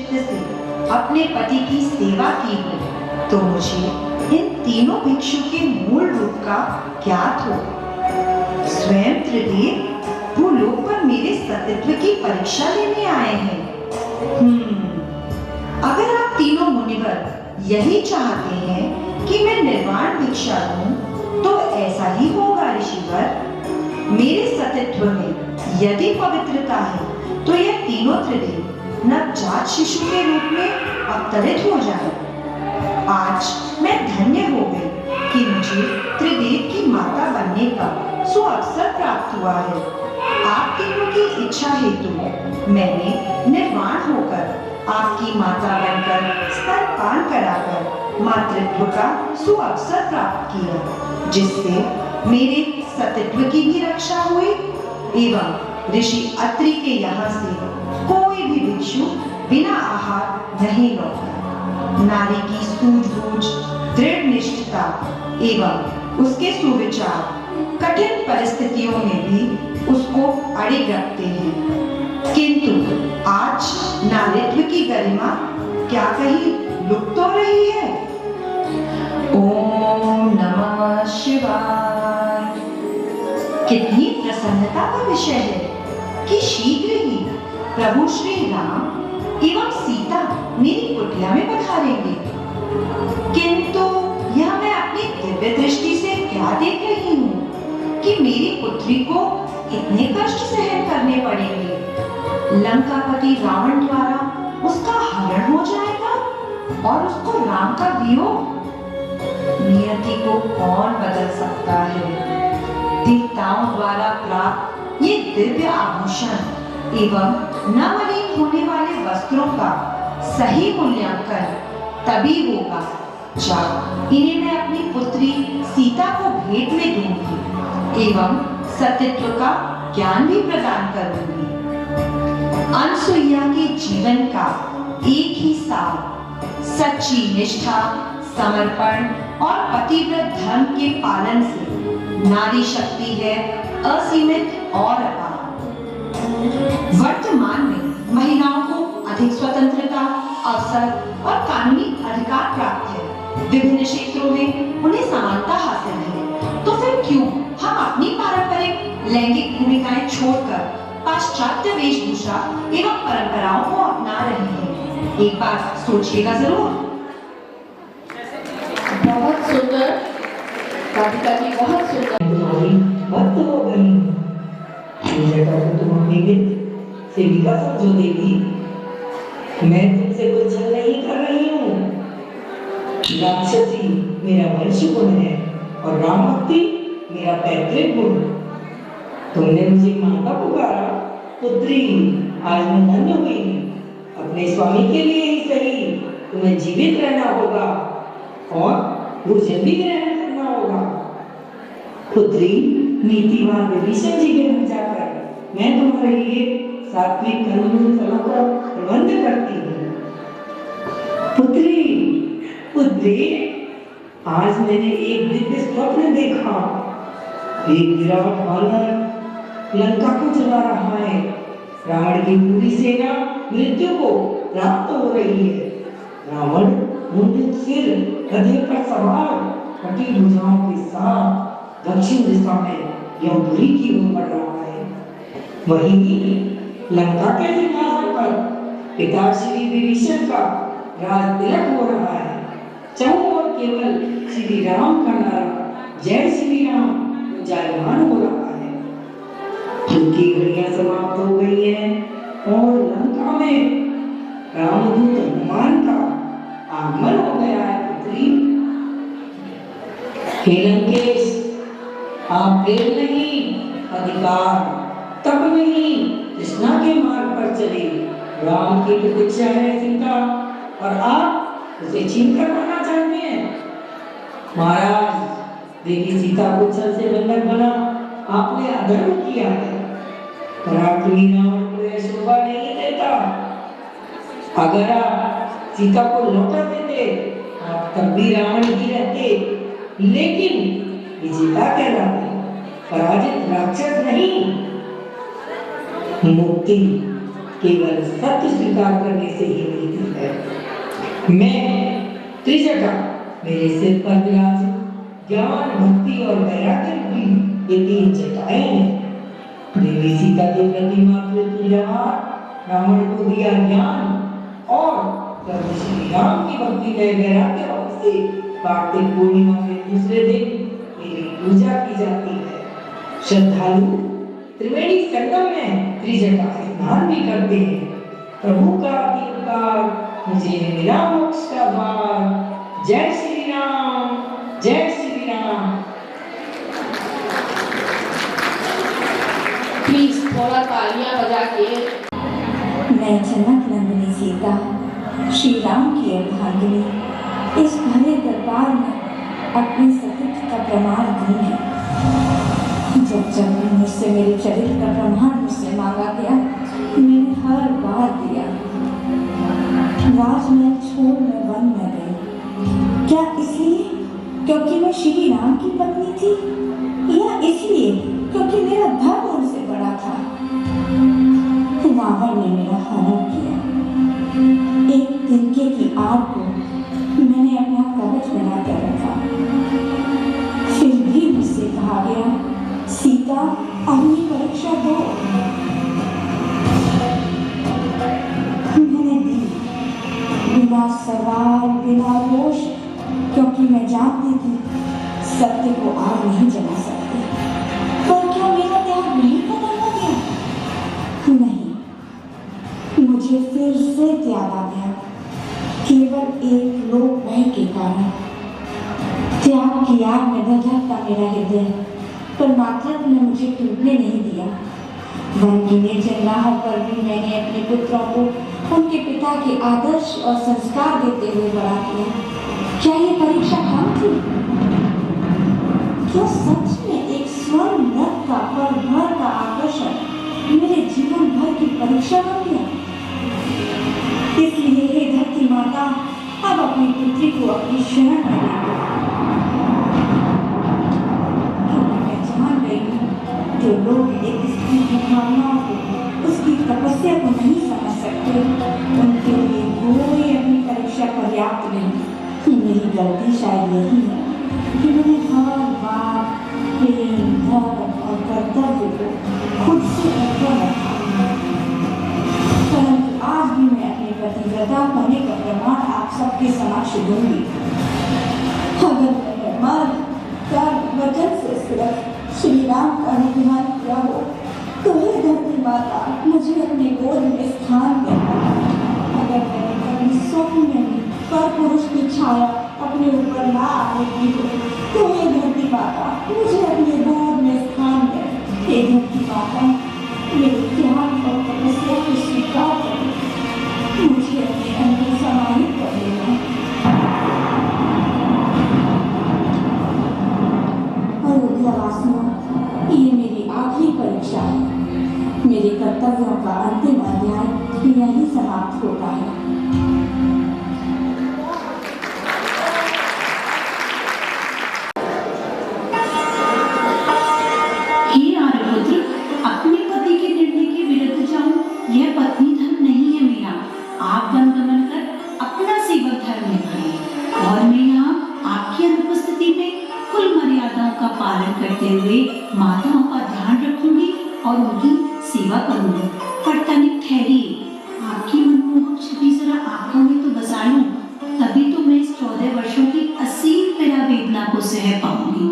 चित्त से अपने पति की सेवा की हो, तो मुझे इन तीनों भिक्षु के मूल रूप का ज्ञात हो। स्वयं त्रिदेव भूलोक पर मेरे सतीत्व की परीक्षा लेने आए हैं। अगर आप तीनों मुनिवर यही चाहते हैं कि मैं निर्वाण भिक्षा लूं, तो ऐसा ही होगा ऋषिवर। मेरे सतीत्व में यदि पवित्रता है, तो यह तीनों त्रिदेव नवजात शिशु के रूप में अवतरित हो जाए। आज मैं धन्य हो गई कि मुझे त्रिदेव की माता बनने का सुअवसर प्राप्त हुआ है। आप तीनों की इच्छा हेतु मैंने निर्वाण होकर आपकी माता बनकर स्तनपान कराकर मातृत्व का सुअवसर प्राप्त किया, जिससे मेरे सतीत्व की भी रक्षा हुई एवं ऋषि अत्रि के यहाँ से कोई भी भिक्षु बिना आहार नहीं लौटा। नारी की सूझबूझ, दृढ़ निष्ठता एवं उसके सुविचार कठिन परिस्थितियों में भी उसको अड़िग रखते हैं, किंतु आज नारीत्व की गरिमा क्या कहीं लुप्त हो रही है। ओम नमः शिवाय। कितनी प्रसन्नता का विषय है कि शीघ्र ही प्रभु श्री राम एवं सीता मेरी कुटिया में पधारेंगे, किंतु यह मैं अपनी दिव्य दृष्टि से क्या देख रही हूँ कि मेरी पुत्री को इतने कष्ट सहन करने पड़ेंगे। लंकापति रावण द्वारा उसका हरण हो जाएगा और उसको राम का वियोग। नियति को कौन बदल सकता है। देवताओं द्वारा प्राप्त ये दिव्य आभूषण एवं नवलीन होने वाले वस्त्रों का सही मूल्यांकन तभी होगा जब इन्हें मैं अपनी पुत्री सीता को भेंट में दूंगी एवं सतीत्व का ज्ञान भी प्रदान करूंगी। अनसुईया के जीवन का एक ही सार सच्ची निष्ठा, समर्पण और पतिव्रत धर्म के पालन से नारी शक्ति है असीमित और अपार। वर्तमान में महिलाओं को अधिक स्वतंत्रता, अवसर और कानूनी अधिकार प्राप्त है। विभिन्न क्षेत्रों में उन्हें समानता हासिल है। तो फिर क्यों हम अपनी पारंपरिक लैंगिक भूमिकाएं छोड़कर पाश्चात्य वेशभूषा एवं परंपराओं को अपना रहे हैं? एक बार सोचिएगा जरूर। बहुत सुंदर राधिका जी, बहुत सुंदर। तुम्हारी भक्त हो गई, तुम अपनी मित्र सेविका समझो देवी। मैं तुमसे कोई छल नहीं कर रही हूँ। राक्षसी मेरा वंश गुण है और राम भक्ति मेरा पैतृक गुण। तुमने मुझे माता पुकारा, पुत्री, आज मैं धन्य हुई। अपने स्वामी के लिए ही सही तुम्हें जीवित रहना होगा और भोजन भी ग्रहण करना होगा। पुत्री, नीतिवान विभीषण जी के घर जाकर मैं तुम्हारे लिए सात्विक कंदमूल फलों का प्रबंध करती हूँ। पुत्री, पुत्री, आज मैंने एक दिव्य स्वप्न देखा। एक विराट वानर लंका को जला रहा है। रावण की पूरी सेना मृत्यु को प्राप्त हो रही है। रावण मुंडित सिर, गधे पर सवार, कटी भुजाओं के साथ दक्षिण दिशा में यमपुरी की ओर बढ़ रहा है। वहीं लंका के सिंहासन पर पिता श्री विभीषण का राज तिलक हो रहा है। चारों ओर केवल श्री राम का नारा जय श्री राम गुंजायमान हो रहा है। उनकी घड़ियां समाप्त हो गई हैं और लंका में रामदूत हनुमान का आगमन हो गया है। पुत्री, हे लंकेश, आप प्रेम नहीं, अधिकार, तब नहीं, कृष्णा के मार्ग पर चले। राम की प्रतीक्षा है सीता और आप उसे छीन कर पाना चाहते हैं। महाराज, देवी सीता को छल से बंधक बना आपने अधर्म किया है। पराक्रमी रावण को यह शोभा नहीं देता। अगर आप सीता को लौटा देते, आप तब भी रावण ही रहते, लेकिन विजेता कहलाते, पराजित राक्षस नहीं। मुक्ति केवल सत्य स्वीकार करने से ही मिलती है। मैं त्रिजटा मेरे सिर पर विराजे, ज्ञान भक्ति और वैराग्य रूपी ये तीन जटाएं हैं। देवी सीता के प्रति मातृत्व विराट, रावण को दिया ज्ञान और प्रभु श्री राम की भक्ति में वैराग्य भाव से कार्तिक पूर्णिमा के दूसरे दिन मेरी पूजा की जाती है। श्रद्धालु त्रिवेणी संगम में त्रिजटा स्नान भी करते हैं। प्रभु का उपकार मुझे मिला मोक्ष का द्वार। जय श्री राम, जय श्री राम। प्लीज थोड़ा तालियां बजा के। मैं जनक नंदिनी सीता श्री राम की अर्धांगिनी इस भरे दरबार में अपने सतीत्व का प्रमाण दूंगी। जब जब भी मुझसे मेरे चरित्र का प्रमाण मुझसे मांगा गया, मैंने हर बार दिया। राजमहल छोड़ मैं वन में गई। क्या इसलिए क्योंकि मैं श्री राम की पत्नी थी, या इसलिए क्योंकि मेरा धर्म उनसे बड़ा था? रावण ने मेरा हनन किया। एक तिनके की आग को मैंने अपना कवच बनाकर रखा। फिर भी मुझसे कहा गया, सीता अग्नि परीक्षा दो। मैंने दी, बिना सवाल बिना रोष, क्योंकि मैं जानती थी सत्य को आग नहीं जला सकती। पर क्या मेरा त्याग नहीं खत्म हो गया? नहीं, मुझे फिर से त्याग आ गया, केवल एक लोक भय के कारण। त्याग की आग में धधकता मेरा हृदय, पर मातृत्व ने मुझे टूटने नहीं दिया। वन की निर्जन राह पर भी मैंने अपने पुत्रों को उनके पिता के आदर्श और संस्कार देते हुए बड़ा किया। क्या ये परीक्षा कम थी? क्या सच में एक स्वर्ण रथ का पल भर का आकर्षण मेरे जीवन भर की परीक्षा बन गया? इसलिए हे धरती माता, अब अपनी पुत्री को अपनी शरण में ले लो। मैं जान गई हूँ, जो लोग एक स्त्री की भावनाओं को, उसकी तपस्या को नहीं समझ सकते, उनके लिए कोई अपनी परीक्षा पर्याप्त नहीं। मेरी गलती शायद यही है कि मैंने हर बार प्रेम, धर्म और कर्तव्य को खुद से ऊपर रखा। परंतु आज भी मैं अपने पतिव्रता होने का प्रमाण आप सबके समक्ष दूंगी। अगर मैंने मन, कर्म, वचन से सिर्फ श्री राम का अनुध्यान किया हो, तो हे धरती माता, मुझे अपने गोद में स्थान देना। अगर मैंने कभी स्वप्न में पर पुरुष की छाया अपने ऊपर ना आने की हो, तो हे धरती माता, मुझे अपने गोद में स्थान दे। हे धरती माता, मेरे त्याग और तपस्या को स्वीकार करें, मुझे अपने अंदर समाहित कर लेना। अयोध्यावासियों, ये मेरी आखिरी परीक्षा है। मेरे कर्तव्यों का अंतिम अध्याय यही समाप्त होता है। हे आर्यपुत्र, अपने पति के निर्णय के विरुद्ध जाऊं, यह पत्नी धर्म नहीं है मेरा। आप वन गमन कर अपना सेवक धर्म निभाइए और मैं यहाँ आपकी अनुपस्थिति में कुल मर्यादाओं का पालन करते हुए माताओं का ध्यान रखूंगी और उनकी सेवा करूंगी। पर तनिक ठहरिए, आपकी मनमोहक छवि जरा आंखों में तो बसा लूं, तभी तो मैं इस 14 वर्षों की असीम पीड़ा वेदना को सह पाऊंगी।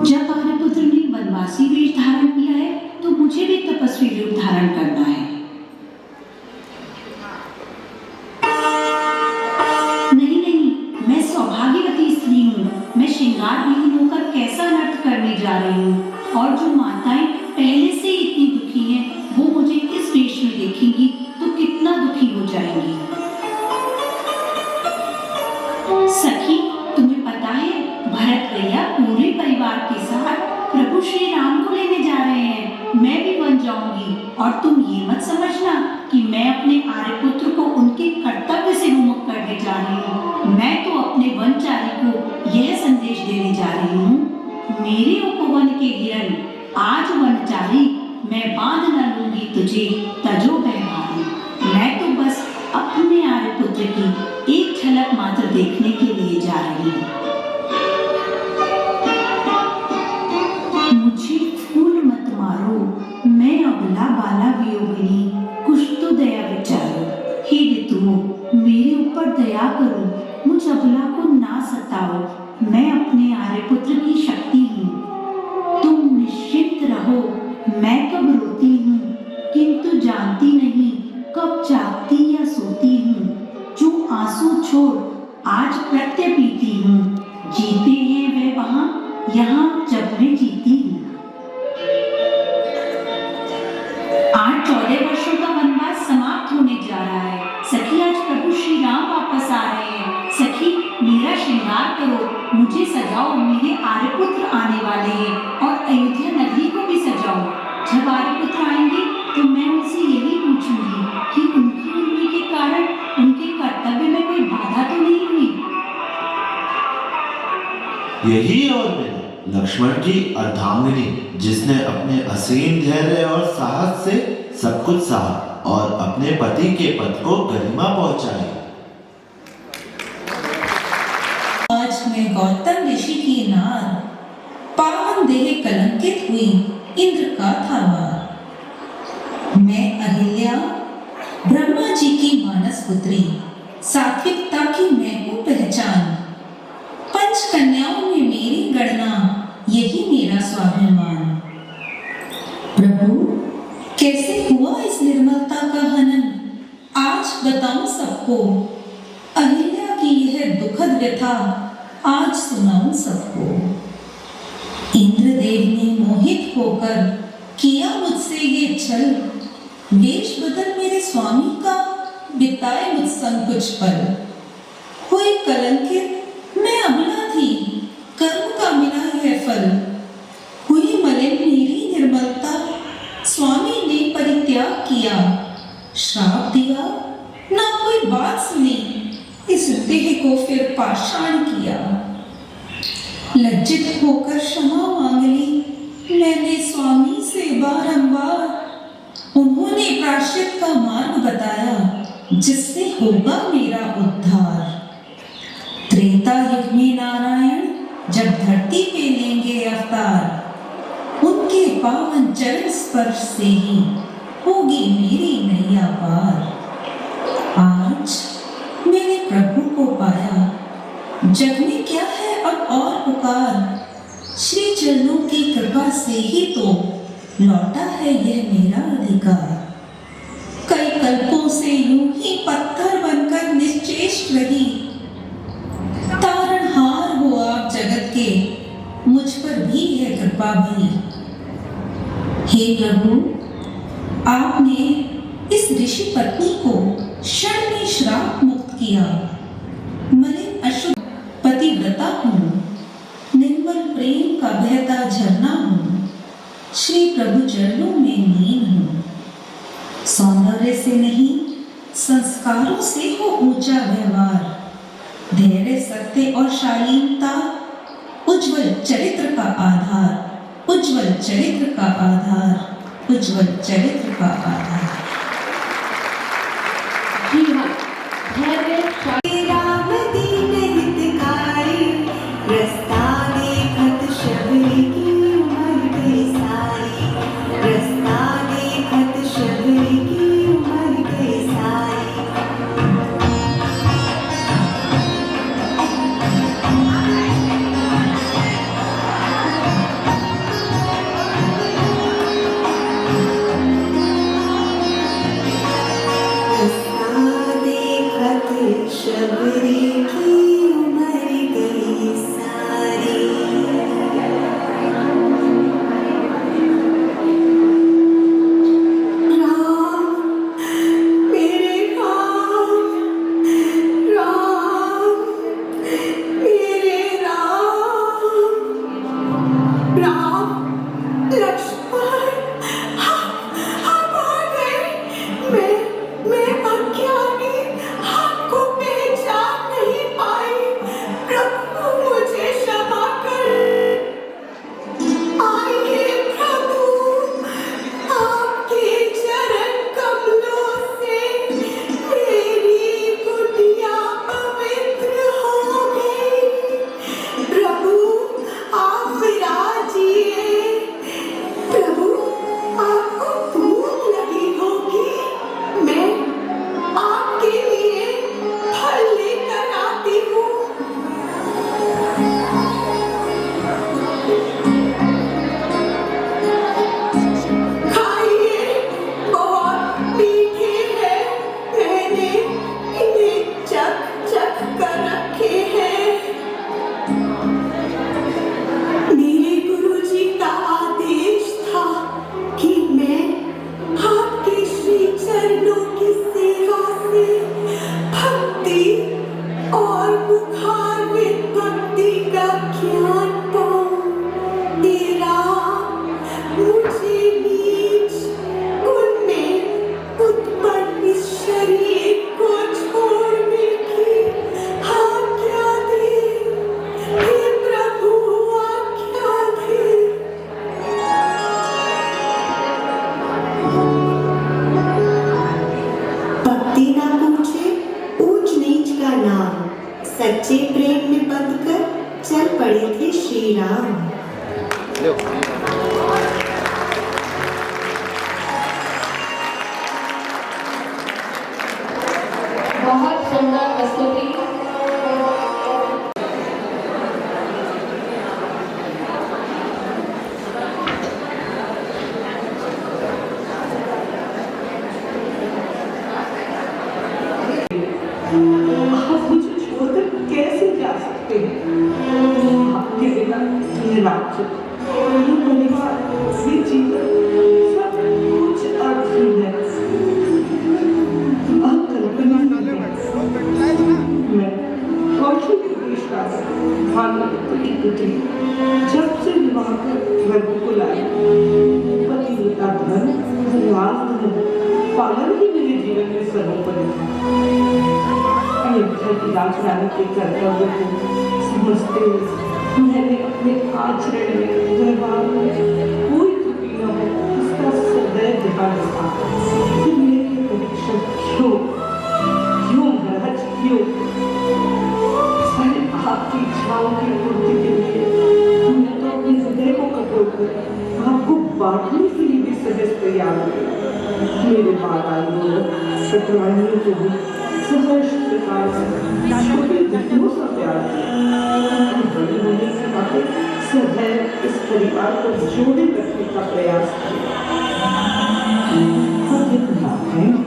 जब आर्यपुत्र ने वनवासी वेश धारण किया है, तो मुझे भी तपस्वी रूप धारण करना है। नहीं नहीं, मैं सौभाग्यवती स्त्री हूँ। मैं श्रृंगार विहीन होकर कैसा नृत्य करने जा रही हूँ, और जो माताएं पहले से ही इतनी दुखी हैं, वो मुझे इस वेश में देखेंगी तो कितना दुखी हो जाएंगी। सखी, तुम्हें पता है, भरत भैया पूरे परिवार के साथ प्रभु श्री राम को लेने जा रहे हैं। मैं भी वन जाऊंगी और तुम ये मत समझना कि मैं अपने आर्यपुत्र को उनके कर्तव्य से विमुख करने जा रही हूँ। मैं तो अपने वनचारी को यह संदेश देने जा रही हूँ, मेरे उपवन के हिरण आज वनचारी, मैं बांध न लूंगी तुझे तजो बहवारी। मैं तो बस अपने आर्यपुत्र की एक झलक मात्र देखने के लिए जा रही हूँ। मुझे फूल मत मारो, मैं अबला बाला वियोगिनी, कुछ तो दया विचारो। हे ऋतुओं, मेरे ऊपर दया करो, मुझ अबला को ना सताओ। मैं अपने आर्यपुत्र की शक्ति हूँ। तुम निश्चिंत रहो, मैं कब रोती हूँ किंतु जानती नहीं, कब जागती या सोती हूँ। जो आंसू छोड़ आज प्रत्यय पीती हूँ, जीते हैं वे वहाँ, यहाँ जब मैं जीती हूँ। आज 14 वर्षों का वनवास समाप्त होने जा रहा है। सखी, आज प्रभु श्री राम वापस आ रहे हैं। सखी, मेरा श्रृंगार करो, मुझे सजाओ, मेरे आर्यपुत्र आने वाले हैं, और अयोध्या नगरी को भी सजाओ। जब आर्यपुत्र आएंगे तो मैं उनसे यही पूछूंगी कि उनकी उर्मी के कारण उनके कर्तव्य में कोई बाधा तो नहीं हुई। यही और मिला लक्ष्मण की अर्धांगिनी, जिसने अपने असीम धैर्य और साहस से सब कुछ सहा और अपने पति के पद को गरिमा पहुंचाई। आज मैं गौतम ऋषि की नार, पावन देह कलंकित हुई इंद्र का था वार। मैं अहिल्या, ब्रह्मा जी की मानस पुत्री, सात्विकता की मैं हूँ पहचान। पंच कन्याओं में मेरी गणना, यही मेरा स्वाभिमान। प्रभु, कैसे हुआ इस निर्मलता का हनन, आज बताऊं सबको। अहिल्या की यह दुखद व्यथा, आज सुनाऊं सबको। इंद्रदेव ने मोहित होकर किया मुझसे ये छल, वेश बदल मेरे स्वामी का, बिताए मुझ संग कुछ पल। हुई कलंकित मैं अबला थी, कर्म का मिला यह फल। हुई मलिन मेरी निर्मलता, स्वामी ने परित्याग किया। श्राप दिया, ना कोई बात सुनी, इस देह को फिर पाषाण किया। लज्जित होकर क्षमा मांग ली मैंने स्वामी से बारंबार। उन्होंने प्रायश्चित का मार्ग बताया, जिससे होगा मेरा उद्धार। त्रेता युग में नारायण जब धरती पे लेंगे अवतार, उनके पावन चरण स्पर्श से ही होगी मेरी नैया पार। आज मेरे प्रभु को पाया, जग में क्या है अब और पुकार। श्री चरणों की कृपा से ही तो लौटा है यह मेरा अधिकार। कई कल्पों से यूं ही पत्थर बनकर निश्चेष्ट रही, तारणहार हो आप जगत के, मुझ पर भी है कृपा भरी। हे प्रभु, आपने इस ऋषि पत्नी को क्षण में श्राप मुक्त किया। मलिन अशुद्ध पतिव्रता हूँ, निर्मल प्रेम का बहता झरना हूँ। श्री प्रभु चरणों में लीन हूँ। सौंदर्य से नहीं, संस्कारों से हो ऊंचा व्यवहार। धैर्य, सत्य और शालीनता उज्जवल चरित्र का आधार। उज्जवल चरित्र का आधार। उज्जवल चरित्र का आधार। जी हाँ, धैर्य, राम दीन हितकारी, रास्ता देखत शबरी की उमर गई सारी। रास्ता देखत शबरी की उमर गई सारी। श्री राम। बहुत सुंदर प्रस्तुति। आप मुझे छोड़कर कैसे जा सकते हैं? आपके बिना ये राज्य, ये परिवार, ये जीवन सब कुछ अर्थहीन है। आप कल्पना कीजिए, मैं कौशल देशवासी भानुमती की पुत्री जब से विवाह कर घर को लाई, पतिव्रता धर्म, राजधर्म पालन ही मेरे जीवन में सर्वोपरि था। अयोध्या की राजधानी के कर्तव्य को समझते हुए मैंने अपने आचरण में, व्यवहार में कोई त्रुटि न हो इसका सदैव ध्यान रखा। कि मेरी परीक्षा क्यों महाराज क्यों? अरे आपकी इच्छाओं की पूर्ति के लिए मैं तो अपने हृदय को कठोर कर आपको बांटने के लिए भी सहज तैयार हूँ। मेरे बाद आई शतरानियों को भी सहर्ष प्रकार से छोटे दिनों सा प्यार किया। बड़ी होने की बातें सदैव इस परिवार को जोड़े रखने का प्रयास किया।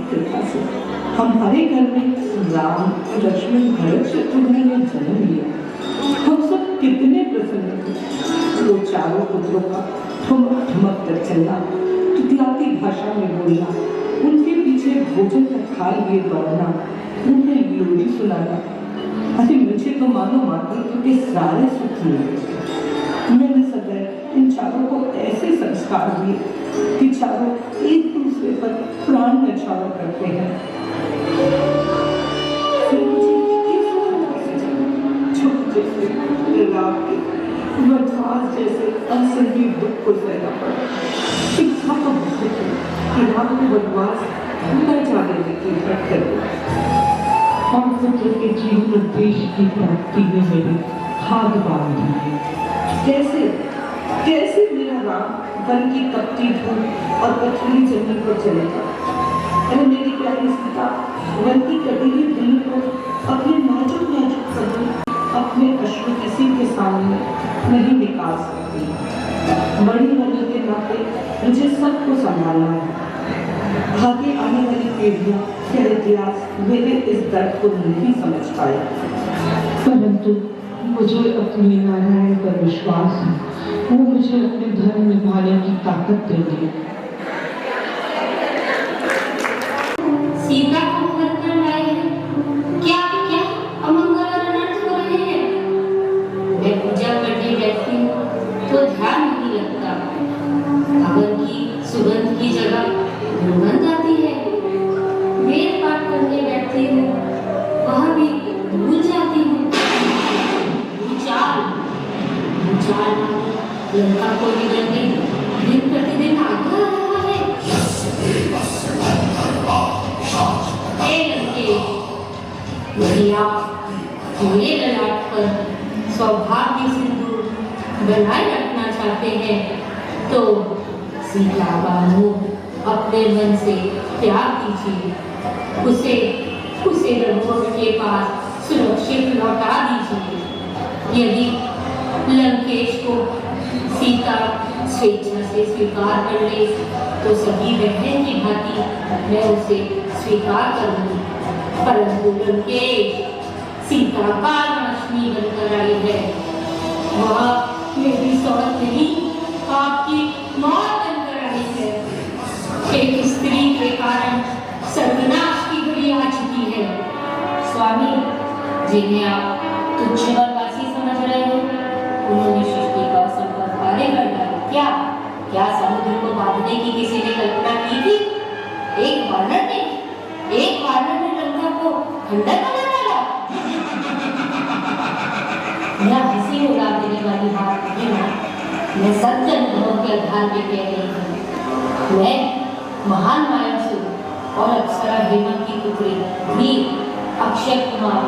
कृपा से हमारे घर में राम, लक्ष्मण, भरत, शत्रुघ्न ने जन्म लिया। हम सब कितने प्रसन्न थे। वो चारों पुत्रों का ठुमक ठुमक कर चलना, तुतलाती भाषा में बोलना, उनके पीछे भोजन का थाल लिए दौड़ना, उन्हें लोरी सुनाना। अरे मुझे तो मानो मातृत्व के सारे सुख मिले। मैंने सदैव इन चारों को ऐसे संस्कार दिए कि चारों एक दूसरे पर प्राण न्यौछावर करते हैं। फिर मुझे छुप जैसे रात के वनवास जैसे असंगीत दुख को सहना पड़ा। इच्छा तो बहुत है कि रात को वनवास न जाने की हट कर और पुत्र के जीवन उद्देश्य की प्राप्ति में मेरे हाथ बांध दिए। कैसे कैसे मेरा राम वन की तपती धूप और पथरीली जमीन पर चलेगा? अरे मेरी प्यारी सीता वन की कटी हुई भूमि को अपने नाजुक नाजुक कदम अपने अश्रु किसी के सामने नहीं निकाल सकती। बड़ी होने के नाते मुझे सबको संभालना है। आगे आने वाली पीढ़ियां क्या इतिहास मेरे इस दर्द को नहीं समझ पाए, परंतु मुझे अपने नारायण पर विश्वास है। वो मुझे अपने धर्म निभाने की ताकत देंगे। सीता को घर पर लाए हैं, क्या क्या अमंगल और अनर्थ हो रहे हैं? मैं पूजा करने बैठती हूँ तो ध्यान नहीं लगता। अगर की सुगंध की जगह दुर्गंध आती है। वेद पाठ करने बैठती हूँ, वह भी भूल जाती हूँ। भूचाल लंका को बिगड़ने दिन प्रतिदिन आगे आ रहा है। यदि आप मेरे ललाट पर सौभाग्य सिंदूर बनाए रखना चाहते हैं तो सीता का मुंह अपने मन से त्याग दीजिए। उसे रघुवर के पास सुरक्षित लौटा दीजिए। यदि लंकेश को सीता स्वेच्छा से स्वीकार कर ले तो सभी बहन की भांति मैं उसे स्वीकार करूंगी। परंतु लंकेश सीता का नाशनी बनकर आई है। वह मेरी सौत नहीं, आपकी मौत बनकर आई है। एक स्त्री के कारण सर्वनाश की घड़ी आ चुकी है। स्वामी, जिन्हें आप तुच्छ और वासी समझ रहे हो, उन्होंने सृष्टि का संपर्क कार्य कर डाला। क्या समुद्र को बांधने की किसी ने कल्पना की थी? एक वानर ने लंका को खंडर बना डाला। मेरा हंसी उड़ा देने वाली बात नहीं है। मैं सत्य अनुभव के आधार पर कह रही हूँ। मैं महान मायासुर और अप्सरा हेमा की पुत्री वीर, अक्षय कुमार,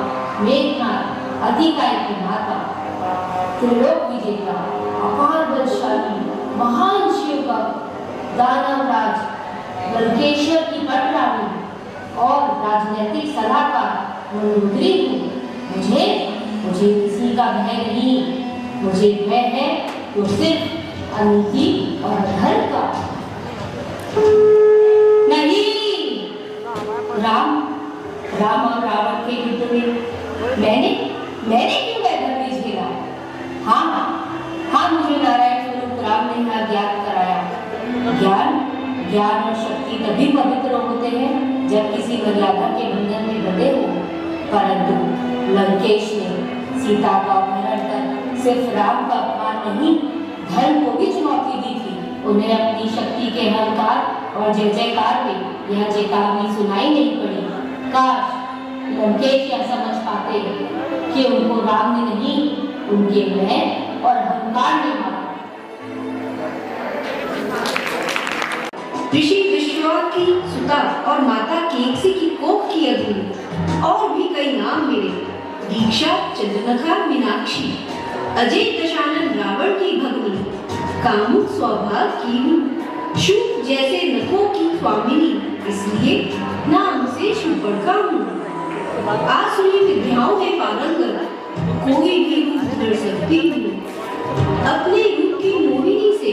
मेघनाथ, अधिकाय की माता त्रिलोक विजेता, अपार बलशाली, महान शिवभक्त, दानवराज लंकेश्वर की पटरानी और राजनीतिक सलाहकार मंदोदरी हूँ। मुझे किसी का भय नहीं, मुझे भय है तो सिर्फ अनीति और अधर्म का। नहीं, राम और रावण के युद्ध में मैंने क्यों वैधव्य झेला? हाँ, मुझे नारायण स्वरूप राम ने यह ज्ञात कराया। ज्ञान और शक्ति तभी पवित्र होते हैं जब किसी मर्यादा के बंधन में बंधे हो। परंतु लंकेश ने सीता का अपहरण कर सिर्फ राम का अपमान नहीं, धर्म को भी चुनौती दी थी। उन्हें अपनी शक्ति के अहंकार और जय जयकार में यह चेतावनी सुनाई नहीं पड़ी। काश लंकेश यह समझ पाते कि उनको राम ने नहीं, उनके मैं और अहंकार ने मारा। ऋषि विश्वामित्र की सुता और माता केकसी की कोख की अधूरी और भी कई नाम मेरे। दीक्षा चंद्रनखा मीनाक्षी, अजय दशानन रावण की भगनी, कामुक स्वभाव की हूँ, शूप जैसे नखों की स्वामिनी, इसलिए नाम से शूर्पणखा हूँ। आसुरी विद्याओं में पारंगत, कोई भी रूप धर सकती हूँ। अपने रूप की मोहिनी से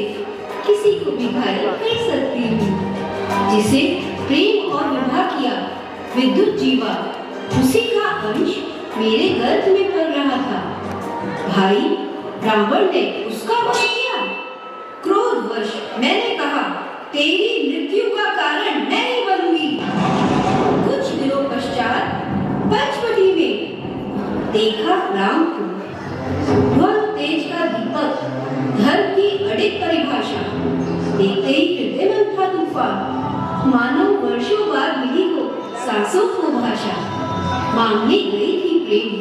किसी को भी घायल कर सकती हूँ। जिसे प्रेम और विवाह किया विद्युत जीवा, उसी का अंश मेरे गर्भ में पल रहा था। भाई रावण ने उसका वध किया। क्रोधवश मैंने कहा, तेरी मृत्यु का कारण मैं ही बनूंगी। कुछ दिनों पश्चात पंचवटी में देखा राम को, वह तेज का दीपक, धर्म की अडिग परिभाषा, देखते ही हृदय में था तूफान। मानो वर्षों बाद मिली हो सांसों को भाषा। मांगने गई थी प्रेम,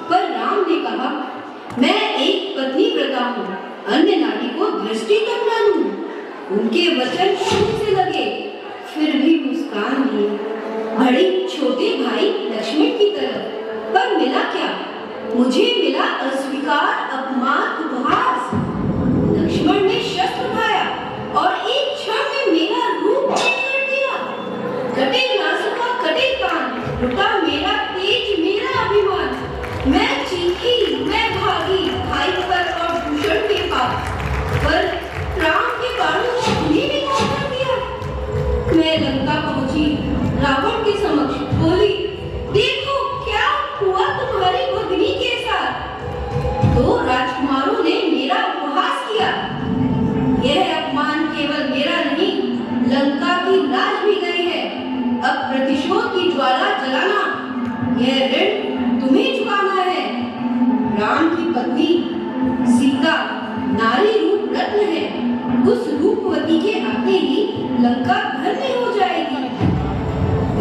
पर राम ने कहा, मैं एक पत्नी व्रता हूँ, अन्य नारी को दृष्टि तक न दूं। उनके वचन खून से लगे, फिर भी मुस्कान लिए, बड़े छोटे भाई लक्ष्मण की तरफ। पर मिला क्या? मुझे मिला अस्वीकार, अपमान, उपहास। लक्ष्मण ने शस्त्र उठाया और एक क्षण में मेरा रूप कर दिया। कटे नासुका, कटे कान, लुटा मेरा तेज, मेरा अभिमान। मैं चीखी, मैं भागी, भाई पर और भूषण के पास, पर राम के बाणों ने उन्हें भी मार कर दिया। मैं लंका पहुंची, रावण के समक्ष बोली, देखो क्या हुआ तुम्हारी भगनी के साथ। दो राजकुमारों ने मेरा उपहास किया। यह अपमान केवल मेरा नहीं, लंका की लाज भी गई है। अब प्रतिशोध की ज्वाला जलाना, यह ऋण तुम्हें चुकाना है। राम की पत्नी सीता नारी रूप रत्न है, उस रूपवती के आते ही लंका धन्य हो जाएगी।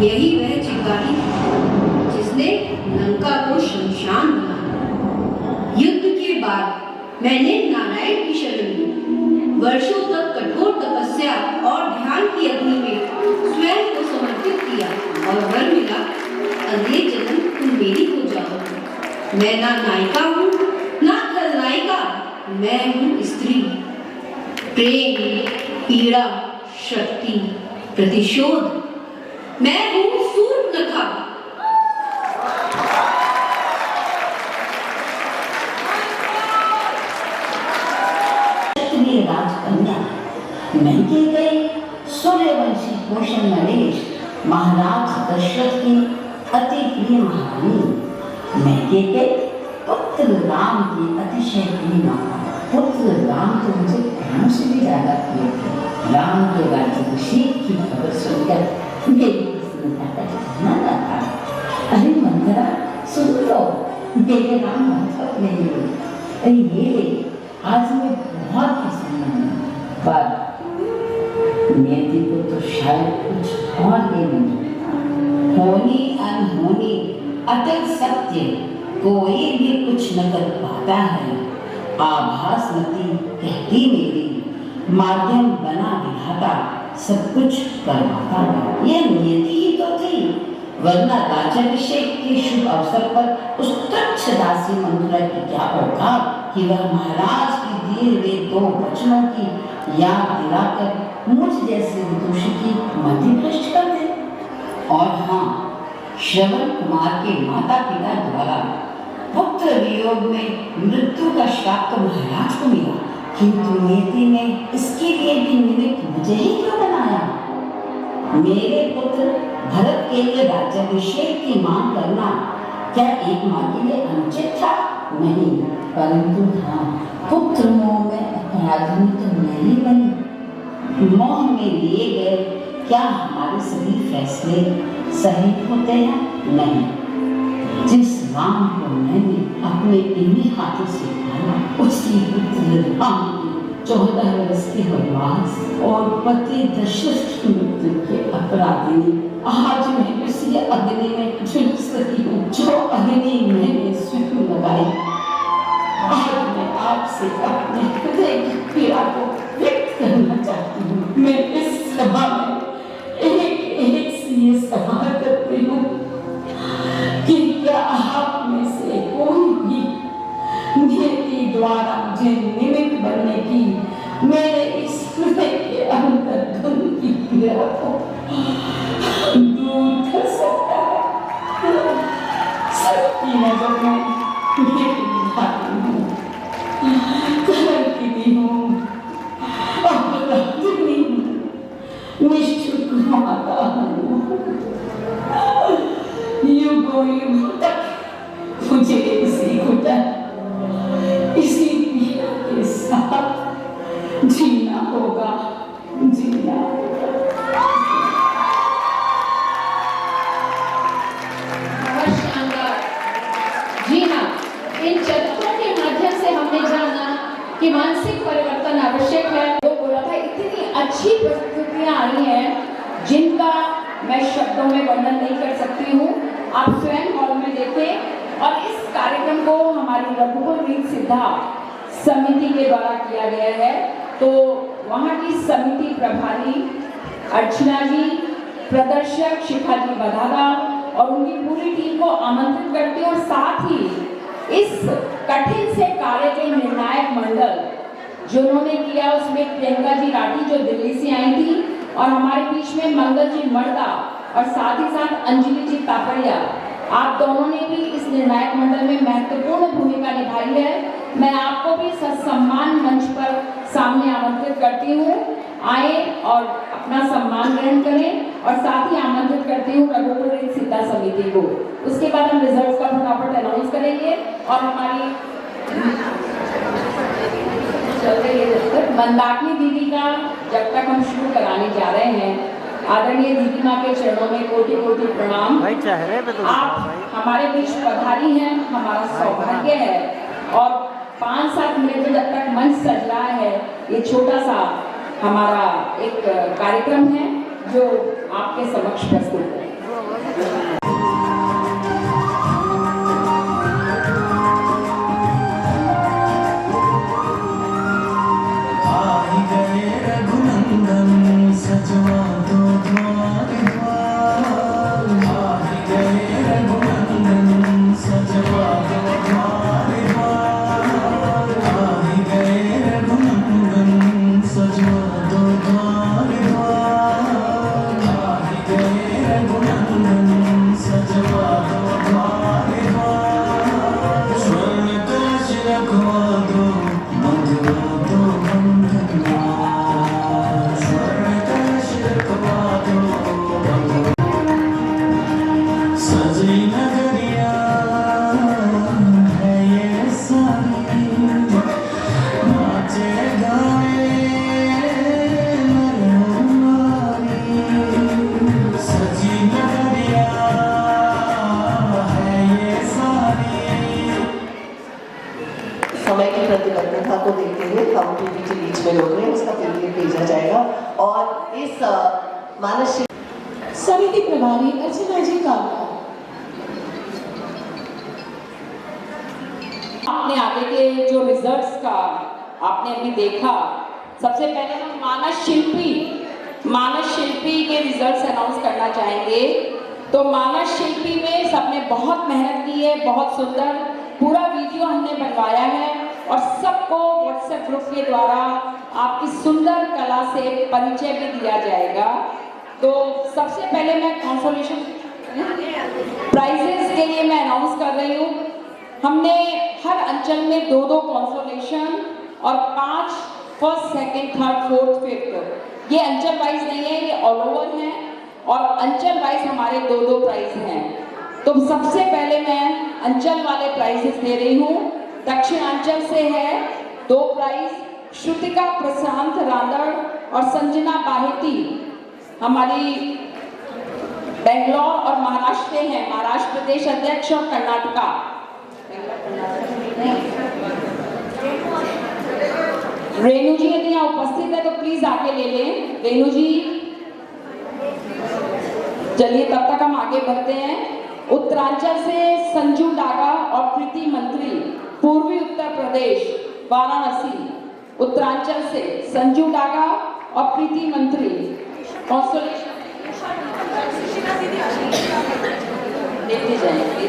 यही वह चिंगारी जिसने लंका को शमशान बनाया। युद्ध के बाद मैंने नारायण की शरण ली, वर्षों तक कठोर तपस्या और ध्यान की अग्नि में स्वयं को समर्पित किया और वर मिला, अगले जन्म तुम मेरी हो जाओ। मैं ना नायिका हूँ ना खलनायिका, मैं हूँ स्त्री। प्रेम, पीड़ा, शक्ति, प्रतिशोध, मैं हूँ शूर्पणखा। राजकन्या मैके गए सूर्यवंशी भूषण नरेश, महाराज दशरथ की अति प्रिय महारानी। मैके के पुत्र राम की अतिशय प्रिय माता। पुत्र राम तो मुझे प्राण से भी ज्यादा प्रिय थे। राम के राज्याभिषेक की खबर सुनकर मेरी प्रसन्नता का ठिकाना न था। अरे मंगरा सुन लो, मेरे राम बहुत नहीं हुए। अरे ये ले, आज मैं बहुत प्रसन्न हूँ, पर नियति को तो शायद कुछ और ही नहीं। होनी अनहोनी अटल सत्य, कोई भी कुछ न कर पाता है। आभासमती कहती मेरी, माध्यम बना विधाता सब कुछ करवाता है। यह नियति ही तो थी, वरना राज्याभिषेक के शुभ अवसर पर उस तुच्छ दासी मथुरा की क्या औकात। कि वह महाराज के दिए हुए 2 वचनों की याद दिलाकर मुझ जैसे विदुषी की मति भ्रष्ट कर दे। और हाँ, श्रवण कुमार के माता पिता द्वारा पुत्र वियोग में मृत्यु का श्राप तो महाराज को मिला, किंतु नीति ने इसके लिए भी निमित्त मुझे ही क्यों बनाया? मेरे पुत्र भरत के लिए राज्याभिषेक की मांग करना क्या एक मां के लिए अनुचित था? नहीं, परंतु हाँ, पुत्र मोह में अपराधी तो नहीं बनी। मोह में लिए गए क्या हमारे सभी फैसले सही होते हैं? नहीं। जिस राम को मैंने अपने इन्हीं हाथों से पाला, उसी पुत्र राम की 14 वर्ष के वनवास और पति दशरथ की मृत्यु के अपराधी आज मैं उसी अग्नि में झुलस रही हूँ जो अग्नि मैंने स्वयं लगाई। आज मैं आपसे अपने हृदय की पीड़ा को व्यक्त करना चाहती हूँ। मैं इस सभा में एक से ये सवाल करती हूँ कि क्या आप में से कोई भी नियति द्वारा मुझे निमित्त बनने की मेरे इस हृदय के अंदर धुन की पीड़ा को दूर कर सकता है? सबकी नजर में भाती हूँ, कलंकित हूँ, अपराधी हूँ, निष्ठुर माता हूँ। युगों युगों तक मुझे इसी घुटन, इसी पीड़ा के साथ जीना होगा, जीना होगा। बहुत शानदार। जी हाँ, इन चरित्रों के माध्यम से हमने जाना कि मानसिक परिवर्तन आवश्यक है। वो बोला था, इतनी अच्छी प्रस्तुतियां आई हैं जिनका मैं शब्दों में वर्णन नहीं कर सकती हूँ। आप स्वयं हॉल में देखें। और इस कार्यक्रम को हमारी रघुकुल रीत सिद्धा समिति के द्वारा किया गया है। तो वहाँ की समिति प्रभारी अर्चना जी, प्रदर्शक शिखा जी बधारा और उनकी पूरी टीम को आमंत्रित करती हूँ। और साथ ही इस कठिन से कार्य के निर्णायक मंडल जिन्होंने किया, उसमें प्रियंका जी राठी जो दिल्ली से आई थी, और हमारे बीच में मंगल जी मर्दा, और साथ ही साथ अंजलि जी तापड़िया, आप दोनों ने भी इस निर्णायक मंडल में महत्वपूर्ण भूमिका निभाई है। मैं आपको भी सत्सम्मान मंच पर सामने आमंत्रित करती हूँ, आए और अपना सम्मान ग्रहण करें। और साथ ही आमंत्रित करती हूँ रघुकुल रीत सिद्धा समिति को। उसके बाद हम रिजल्ट्स का फटाफट अनाउंस करेंगे और हमारी मंदाकिनी दीदी का जब तक हम शुरू कराने जा रहे हैं, आदरणीय दीदी माँ के चरणों में कोटि कोटि प्रणाम। आप हमारे बीच पधारी हैं, हमारा सौभाग्य है। और 5-7 मिनट में जब तक मंच सज रहा है, ये छोटा सा हमारा एक कार्यक्रम है जो आपके समक्ष प्रस्तुत है। समय की प्रतिबद्धता को देखते हुए हम टीवी के बीच में रोक रहे हैं, उसका पीडीएफ भेजा जाएगा। और इस मानस समिति प्रभारी अर्चना जी का आपने आगे के जो रिजल्ट्स का आपने अभी देखा, सबसे पहले हम मानस शिल्पी के रिजल्ट्स अनाउंस करना चाहेंगे। तो मानस शिल्पी में सबने बहुत मेहनत की है, बहुत सुंदर पूरा वीडियो हमने बनवाया है और व्हाट्सएप ग्रुप के द्वारा आपकी सुंदर कला से परिचय भी दिया जाएगा। तो सबसे पहले मैं कंसोलेशन प्राइजेस के लिए मैं अनाउंस कर रही हूँ। हमने हर अंचल में 2-2 कंसोलेशन और 5 first, second, third, fourth, fifth, ये अंचल वाइज नहीं है, ये ऑल ओवर है और अंचल वाइज हमारे 2-2 प्राइज हैं। तो सबसे पहले मैं अंचल वाले प्राइजेस दे रही हूँ। दक्षिणांचल से है 2 प्राइज, श्रुतिका प्रशांत रांदड़ और संजना बाहेती हमारी बेंगलोर और महाराष्ट्र से हैं, महाराष्ट्र प्रदेश अध्यक्ष और कर्नाटका। रेणु जी यदि यहाँ उपस्थित है तो प्लीज आगे ले लें। रेणु जी, चलिए तब तक हम आगे बढ़ते हैं। उत्तरांचल से संजू डागा और प्रीति मंत्री, पूर्वी उत्तर प्रदेश वाराणसी। उत्तरांचल से संजू डागा और प्रीति मंत्री कंसोलेशन लेते जाएंगे।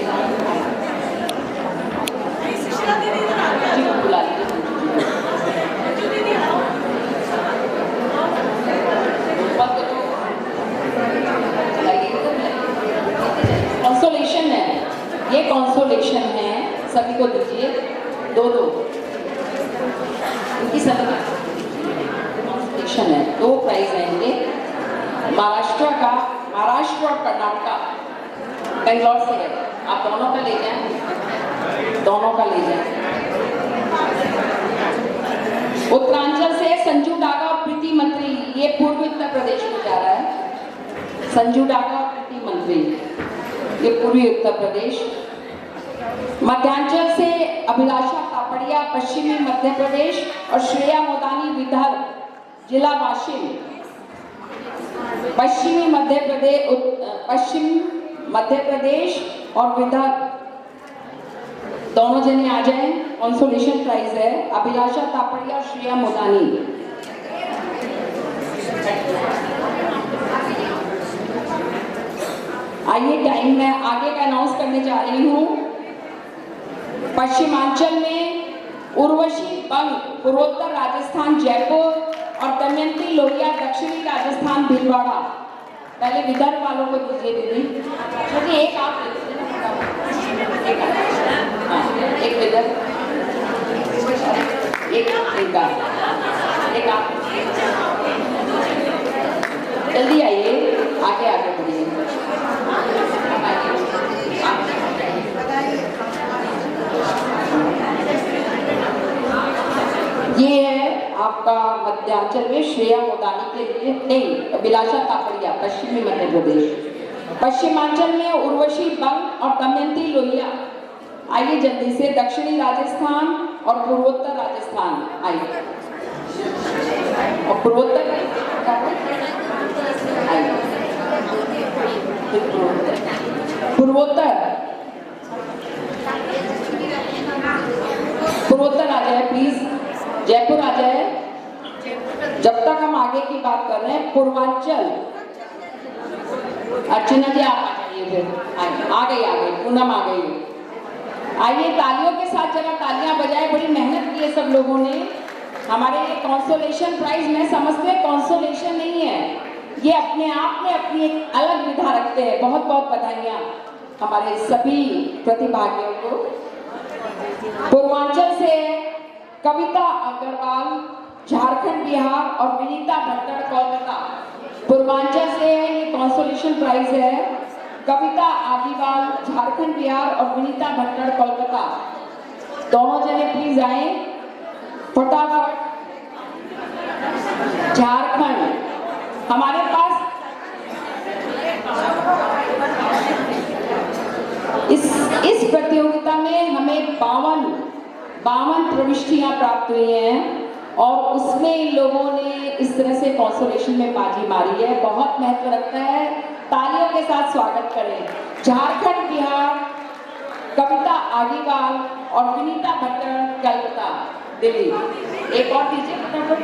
बुला लीजिए। कंसोलेशन है, ये कंसोलेशन है, सभी को दीजिए 2-2। इनकी सभी कंसोलेशन है, 2 प्राइज हैं इनके। महाराष्ट्र और कर्नाटका, बेंगलोर से है। आप दोनों का ले जाएं, दोनों का ले जाएं। उत्तरांचल से संजू डागा और प्रीति मंत्री, ये पूर्वी उत्तर प्रदेश में जा रहा है। संजू डागा और प्रीति मंत्री, ये पूर्वी उत्तर प्रदेश। मध्यांचल से अभिलाषा तापड़िया, पश्चिमी मध्य प्रदेश और श्रेया मोदानी विदर्भ, जिला वाशिम, पश्चिम मध्य प्रदेश और विदर्भ। दोनों जने आ जाएं। कंसोलेशन प्राइज है अभिलाषा तापड़िया और श्रेया मोदानी। आइए, टाइम मैं आगे का अनाउंस करने जा रही हूँ। पश्चिमांचल में उर्वशी बंग, पूर्वोत्तर राजस्थान जयपुर और दमयंती लोहिया, दक्षिणी राजस्थान भीलवाड़ा। पहले विदर्भ वालों को दीजिए दीदी, क्योंकि एक आप एक विदर्भ, एक आप जल्दी आइए, आगे बढ़िए। ये है आपका मध्यांचल में श्रेया मोदानी के लिए, नहीं, अभिलाषा तापड़िया, पश्चिमी मध्य प्रदेश। पश्चिमांचल में उर्वशी बंग और दमयंती लोहिया। आइए जल्दी से, दक्षिणी राजस्थान और पूर्वोत्तर राजस्थान। आइए, और पूर्वोत्तर पूर्वोत्तर आ जाए प्लीज, जयपुर आ जाए। जब तक हम आगे की बात कर रहे हैं, पूर्वांचल, अर्चना जी आप आ जाइए फिर। आ गई पूनम आ गई। आइए, तालियों के साथ जरा तालियां बजाए, बड़ी मेहनत की है सब लोगों ने। हमारे ये कंसोलेशन प्राइज, मैं समझती हूँ कंसोलेशन नहीं है, ये अपने आप में अपनी एक अलग विधा रखते हैं। बहुत बहुत बधाइयाँ हमारे सभी प्रतिभागियों को। पूर्वांचल से कविता अग्रवाल, झारखंड बिहार और विनीता भट्टर कोलकाता। पूर्वांचल से ये कंसोलेशन प्राइज है, कविता आदिवाल, झारखंड बिहार और विनीता भट्टर कोलकाता। दोनों जने प्लीज आए फटाफट। झारखंड, हमारे पास इस प्रतियोगिता में हमें 52 प्रविष्टियां प्राप्त हुई हैं और उसमें इन लोगों ने इस तरह से कंसोलेशन में बाजी मारी है। बहुत महत्व रखता है, तालियों के साथ स्वागत करें। झारखंड बिहार, कविता आदिवाल और विनीता भट्टर कलकत्ता दिल्ली। एक और दीजिए फटाफट।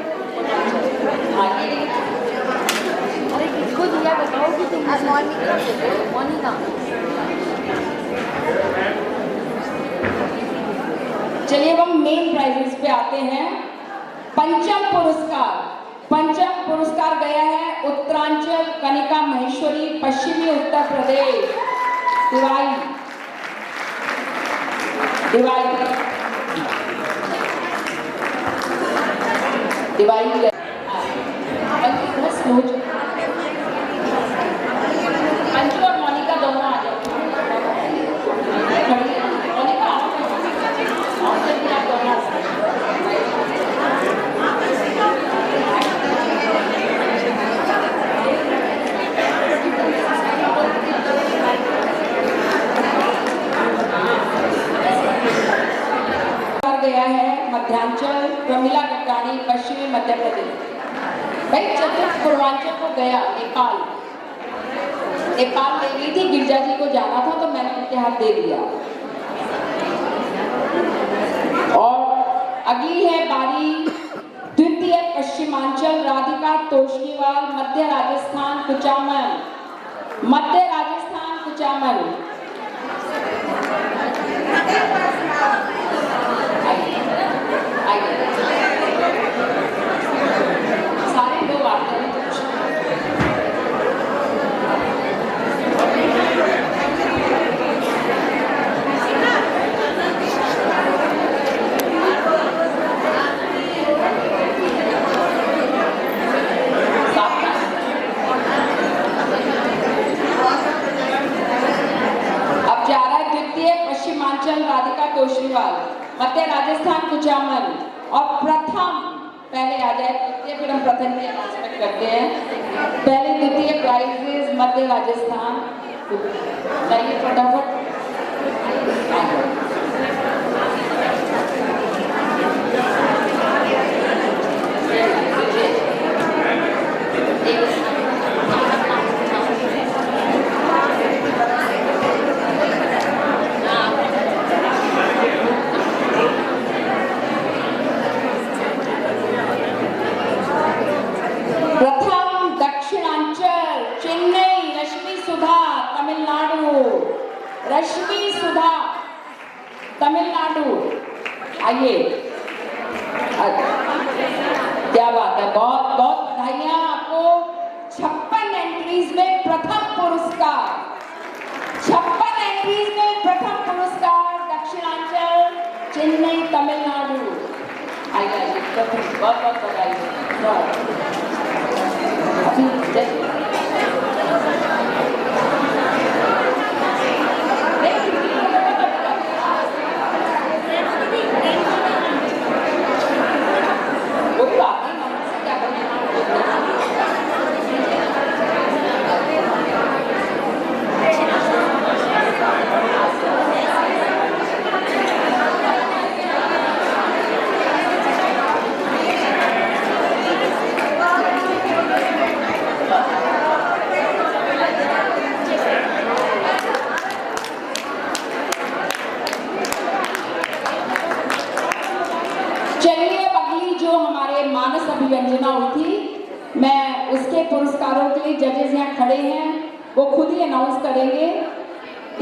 अरे किसको दिया बताओ कि तुम मोनिका। चलिए अब हम मेन प्राइजेस पे आते हैं। पंचम पुरस्कार गया है उत्तरांचल कनिका महेश्वरी पश्चिमी उत्तर प्रदेश दिवाई अंजू और मोनिका दोनों आ जाओ। मोनिका आओ जल्दी, आप दोनों आ सकते गया है मध्यांचल प्रमिला गट्टानी पश्चिमी मध्य प्रदेश। भाई चतुर्थ पूर्वांचल को गया नेपाल ले गई थी, गिरजा जी को जाना था तो मैंने उनके हाथ दे दिया। और अगली है बारी द्वितीय पश्चिमांचल राधिका तोषनीवाल मध्य राजस्थान कुचामन। सारे लोग आते हैं। अब जा रहा है द्वितीय पश्चिमांचल राधिका तोषनीवाल मध्य राजस्थान कुचामन। और प्रथम पहले आ जाए द्वितीय, फिर हम प्रथम की अनाउंसमेंट करते हैं। पहले द्वितीय प्राइजेस मध्य राजस्थान, चाहिए फटाफट। रश्मि सुधा तमिलनाडु, आइए। क्या बात है, बहुत बहुत बधाइयां आपको। 56 एंट्रीज में प्रथम पुरस्कार, 56 एंट्रीज में प्रथम पुरस्कार दक्षिणांचल चेन्नई तमिलनाडु। आइए प्रथम, बहुत बहुत बधाई। अभिव्यंजना हुई थी, मैं उसके पुरस्कारों के लिए जजेस यहाँ खड़े हैं, वो खुद ही अनाउंस करेंगे।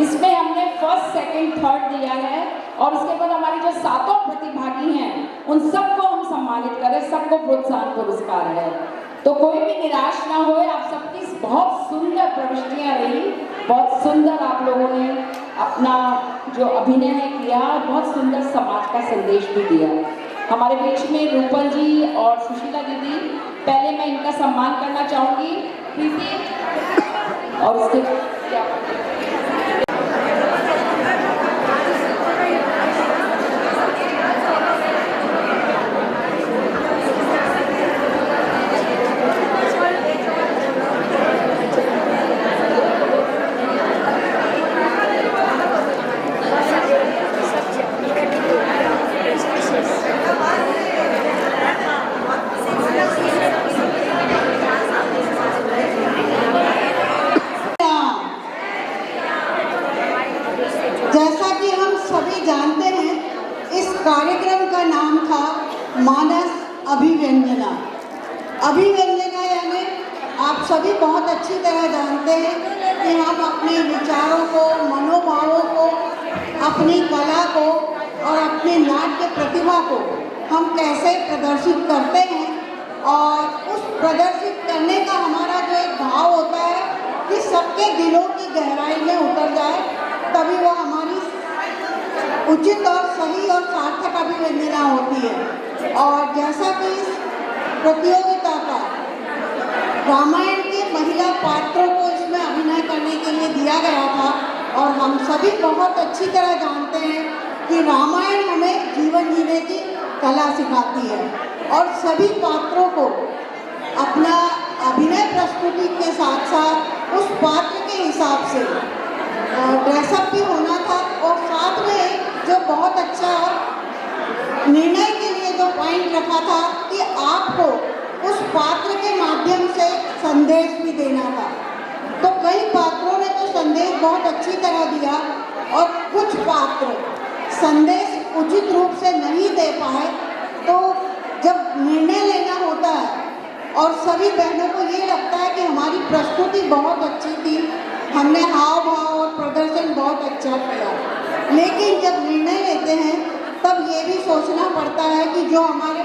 इसमें हमने फर्स्ट, सेकंड, थर्ड दिया है और उसके बाद हमारे जो 7 प्रतिभागी हैं उन सबको हम सम्मानित करें, सबको प्रोत्साहन पुरस्कार है। तो कोई भी निराश ना हो, आप सबकी बहुत सुंदर प्रविष्टियाँ रही, बहुत सुंदर आप लोगों ने अपना जो अभिनय किया, बहुत सुंदर समाज का संदेश भी दिया। हमारे बीच में रूपल जी और सुशीला दीदी, पहले मैं इनका सम्मान करना चाहूंगी, प्रीति, और उसके जैसा कि हम सभी जानते हैं, इस कार्यक्रम का नाम था मानस अभिव्यंजना। अभिव्यंजना यानी आप सभी बहुत अच्छी तरह जानते हैं कि हम अपने विचारों को, मनोभावों को, अपनी कला को और अपनी नाट्य प्रतिभा को हम कैसे प्रदर्शित करते हैं और उस प्रदर्शित करने का हमारा जो एक भाव होता है कि सबके दिलों की गहराई में उतर जाए, तभी वो हमारी उचित और सही और सार्थक अभिव्यंजना होती है। और जैसा कि इस प्रतियोगिता का रामायण के महिला पात्रों को इसमें अभिनय करने के लिए दिया गया था, और हम सभी बहुत अच्छी तरह जानते हैं कि रामायण हमें जीवन जीने की कला सिखाती है, और सभी पात्रों को अपना अभिनय प्रस्तुति के साथ साथ उस पात्र के हिसाब से ड्रेसअप भी होना था, और साथ में जो बहुत अच्छा निर्णय के लिए जो पॉइंट रखा था कि आपको उस पात्र के माध्यम से संदेश भी देना था। तो कई पात्रों ने तो संदेश बहुत अच्छी तरह दिया, और कुछ पात्र संदेश उचित रूप से नहीं दे पाए। तो जब निर्णय लेना होता है और सभी बहनों को ये लगता है कि हमारी प्रस्तुति बहुत अच्छी थी, हमने हाव भाव और प्रदर्शन बहुत अच्छा किया, लेकिन जब निर्णय लेते हैं तब ये भी सोचना पड़ता है कि जो हमारे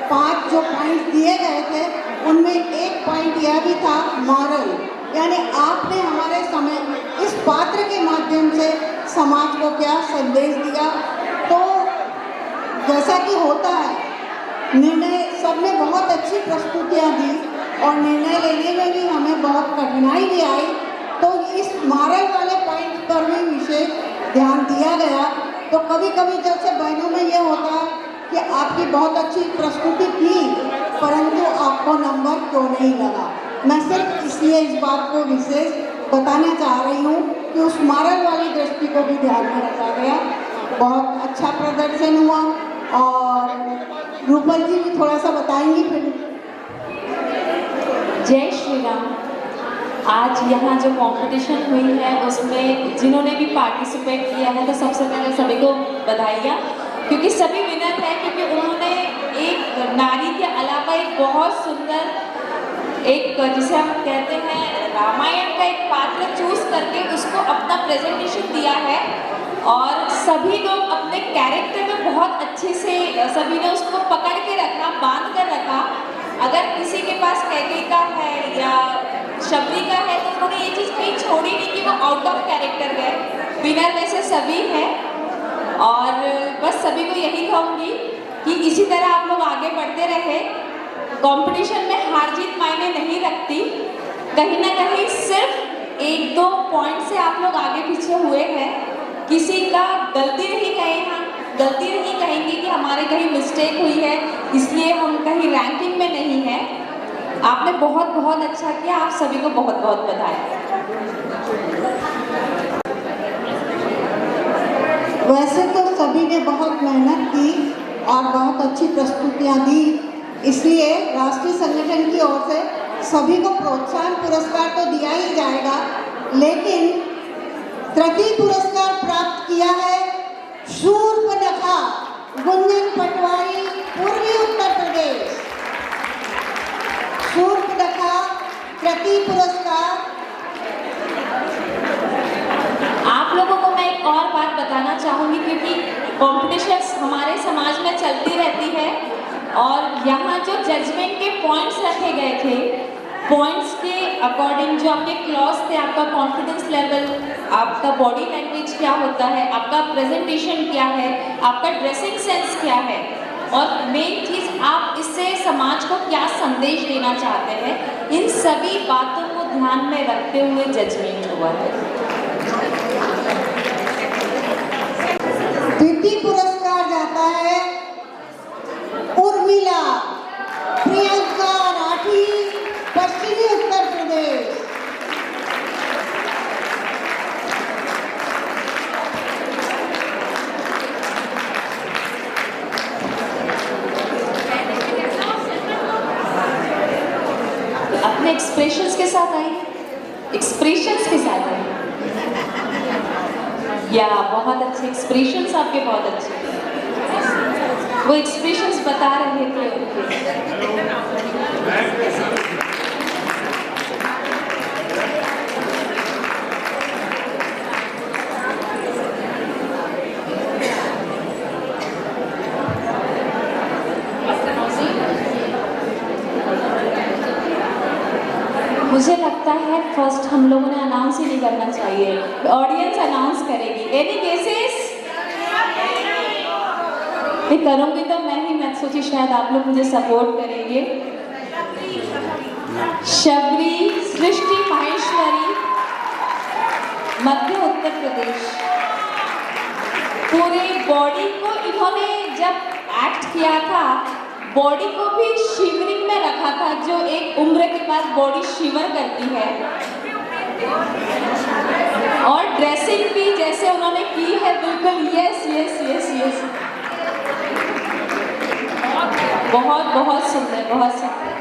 5 जो पॉइंट दिए गए थे उनमें एक पॉइंट यह भी था मॉरल, यानी आपने हमारे समय इस पात्र के माध्यम से समाज को क्या संदेश दिया। तो जैसा कि होता है, निर्णय सबने बहुत अच्छी प्रस्तुतियाँ दी और निर्णय लेने में भी हमें बहुत कठिनाई भी आई, तो इस मॉरल वाले पॉइंट पर भी विशेष ध्यान दिया गया। तो कभी कभी जैसे बहनों में ये होता है कि आपकी बहुत अच्छी प्रस्तुति थी परंतु आपको नंबर क्यों नहीं लगा। मैं सिर्फ इसलिए इस बात को विशेष बताना चाह रही हूँ कि उस मॉरल वाली दृष्टि को भी ध्यान में रखा गया। बहुत अच्छा प्रदर्शन हुआ, और रूपल जी भी थोड़ा सा बताएंगी फिर। जय श्री राम। आज यहाँ जो कंपटीशन हुई है उसमें जिन्होंने भी पार्टिसिपेट किया है, तो सबसे पहले सभी को बधाइयाँ, क्योंकि सभी विनर हैं, क्योंकि उन्होंने एक नारी के अलावा एक बहुत सुंदर एक जिसे हम कहते हैं रामायण का एक पात्र चूज करके उसको अपना प्रेजेंटेशन दिया है, और सभी लोग अपने कैरेक्टर में बहुत अच्छे से सभी ने उसको पकड़ के रखा, बांध कर रखा। अगर किसी के पास कैकेयी का है या शबरी का है तो उन्होंने ये चीज़ कहीं छोड़ी नहीं कि वो आउट ऑफ कैरेक्टर गए। विनर वैसे सभी हैं, और बस सभी को यही कहूँगी कि इसी तरह आप लोग आगे बढ़ते रहे। कंपटीशन में हार जीत मायने नहीं रखती, कहीं ना कहीं सिर्फ 1-2 पॉइंट से आप लोग आगे पीछे हुए हैं। किसी का गलती नहीं कहे, हम गलती नहीं कहेंगे कि हमारे कहीं मिस्टेक हुई है इसलिए हम कहीं रैंकिंग में नहीं है। आपने बहुत बहुत अच्छा किया, आप सभी को बहुत बहुत बधाई। वैसे तो सभी ने बहुत मेहनत की और बहुत अच्छी प्रस्तुतियाँ दी, इसलिए राष्ट्रीय संगठन की ओर से सभी को प्रोत्साहन पुरस्कार तो दिया ही जाएगा, लेकिन तृतीय पुरस्कार प्राप्त किया है शूर्पणखा गुंजन पटवारी, पूर्वी उत्तर प्रदेश। शूर्पणखा तृतीय पुरस्कार। आप लोगों को मैं एक और बात बताना चाहूँगी, क्योंकि कॉम्पिटिशन्स हमारे समाज में चलती रहती है, और यहाँ जो जजमेंट के पॉइंट्स रखे गए थे, पॉइंट्स के अकॉर्डिंग जो आपके क्लॉज थे, आपका कॉन्फिडेंस लेवल, आपका बॉडी लैंग्वेज क्या होता है, आपका प्रेजेंटेशन क्या है, आपका ड्रेसिंग सेंस क्या है, और मेन चीज़ आप इससे समाज को क्या संदेश देना चाहते हैं, इन सभी बातों को ध्यान में रखते हुए जजमेंट हुआ है। द्वितीय पुरस्कार जाता है उर्मिला प्रियंका राठी, पश्चिमी उत्तर प्रदेश। अपने एक्सप्रेशंस के साथ आई, एक्सप्रेशंस के साथ आई, या बहुत अच्छे एक्सप्रेशंस आपके, बहुत अच्छे वो एक्सप्रेशंस बता रहे थे उनके। मुझे लगता है फर्स्ट हम लोगों ने अनाउंस ही नहीं करना चाहिए, ऑडियंस अनाउंस करेगी। Any cases? नहीं करूँगी तो मैं सोची शायद आप लोग मुझे सपोर्ट करेंगे। शबरी सृष्टि माहेश्वरी, मध्य उत्तर प्रदेश। पूरे बॉडी को इन्होंने जब एक्ट किया था, बॉडी को भी शिवरिंग में रखा था, जो एक उम्र के बाद बॉडी शिवर करती है। और ड्रेसिंग भी जैसे उन्होंने की है, बिल्कुल यस यस यस यस, बहुत बहुत सुंदर, बहुत सुंदर।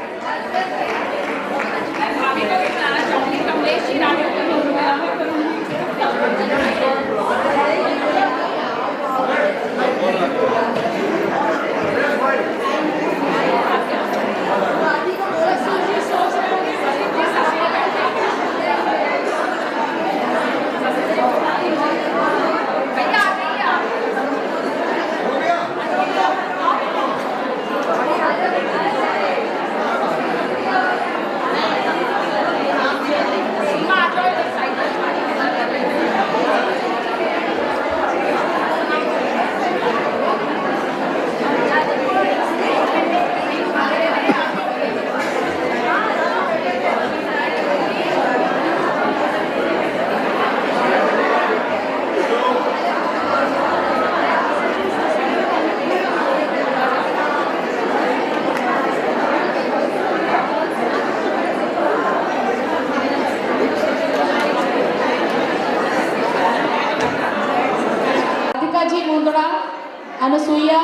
अनुसुईया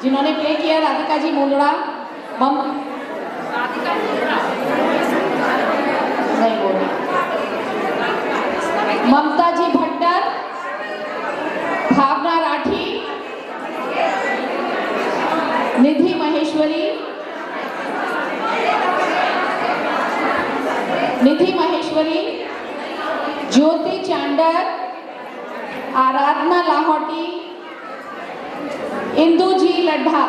जिन्होंने प्ले किया, राधिका जी मुंदड़ा, नहीं बोली, ममता जी भट्टर, भावना राठी, निधि महेश्वरी, ज्योति चांडर, आराधना लाहौटी, इंदू जी लड्ढा।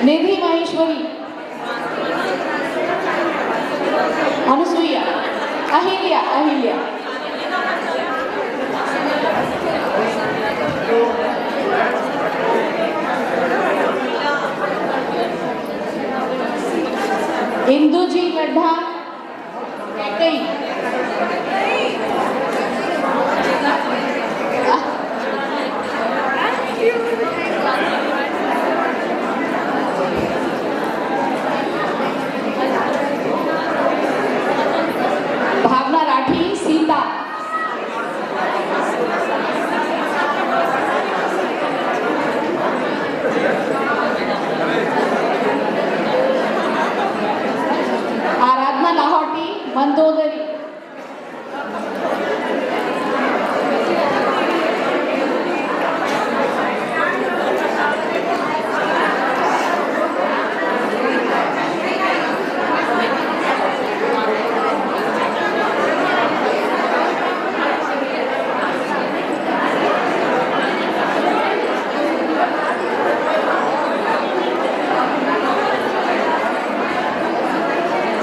निधि महेश्वरी, अनुसुईया, अहिल्या, इंदू जी लड्ढा, भावना राठी, सीता, आराधना लाहौटी, मंदोदरी,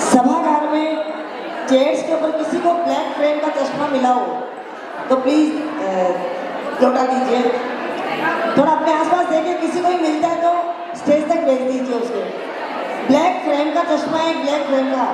सभागार में चेयर्स के ऊपर किसी को ब्लैक फ्रेम का चश्मा मिला हो तो प्लीज लौटा दीजिए। थोड़ा अपने आसपास देखें, किसी को ही मिलता है तो स्टेज तक भेज दीजिए उसको। ब्लैक फ्रेम का चश्मा है, ब्लैक फ्रेम का।